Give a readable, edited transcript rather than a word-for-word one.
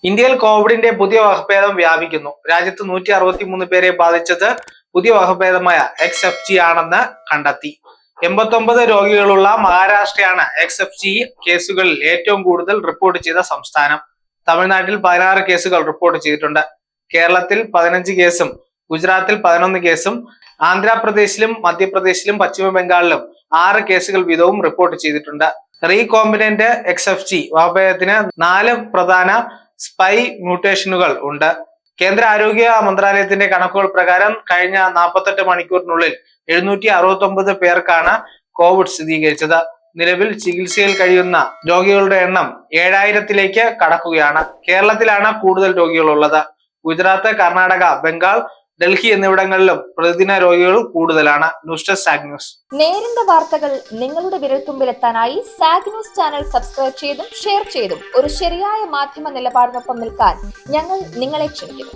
ഇന്ത്യയിൽ കോവിഡിന്റെ പുതിയ വകഭേദം വ്യാപിക്കുന്നു. രാജ്യത്ത് 163 പേരെ ബാധിച്ചത് പുതിയ വകഭേദമായ XFG ആണെന്ന് കണ്ടെത്തി. 89 രോഗികളുള്ള മഹാരാഷ്ട്രയാണ് XFG കേസുകളിൽ ഏറ്റവും കൂടുതൽ റിപ്പോർട്ട് ചെയ്ത സംസ്ഥാനം. തമിഴ്നാട്ടിൽ 16 കേസുകൾ റിപ്പോർട്ട് ചെയ്തിട്ടുണ്ട്. കേരളത്തിൽ 15 കേസും ഗുജറാത്തിൽ 11 കേസും ആന്ധ്രാപ്രദേശിലും മധ്യപ്രദേശിലും പശ്ചിമ ബംഗാളിലും 6 കേസുകൾ വീതവും റിപ്പോർട്ട് ചെയ്തിട്ടുണ്ട്. റീകോംബിനന്റ് XFG വകഭേദത്തിന് 4 പ്രധാന സ്പൈ മ്യൂട്ടേഷനുകൾ ഉണ്ട്. കേന്ദ്ര ആരോഗ്യ മന്ത്രാലയത്തിന്റെ കണക്കുകൾ പ്രകാരം കഴിഞ്ഞ 48 മണിക്കൂറിനുള്ളിൽ 769 പേർക്കാണ് കോവിഡ് സ്ഥിരീകരിച്ചത്. നിലവിൽ ചികിത്സയിൽ കഴിയുന്ന രോഗികളുടെ എണ്ണം 7000-ലേക്ക് കടക്കുകയാണ്. കേരളത്തിലാണ് കൂടുതൽ രോഗികളുള്ളത്. ഗുജറാത്ത്, കർണാടക, ബംഗാൾ, ഡൽഹി എന്നിവിടങ്ങളിലും പ്രതിദിന രോഗികൾ കൂടുതലാണ്. News desk zag news. നേരിന്റെ വാർത്തകൾ നിങ്ങളുടെ വിരൽത്തുമ്പിലെത്താനായി സാഗ് ന്യൂസ് ചാനൽ സബ്സ്ക്രൈബ് ചെയ്തും ഷെയർ ചെയ്തും ഒരു ശരിയായ മാധ്യമ നിലപാടിനൊപ്പം നിൽക്കാൻ ഞങ്ങൾ നിങ്ങളെ ക്ഷണിക്കുന്നു.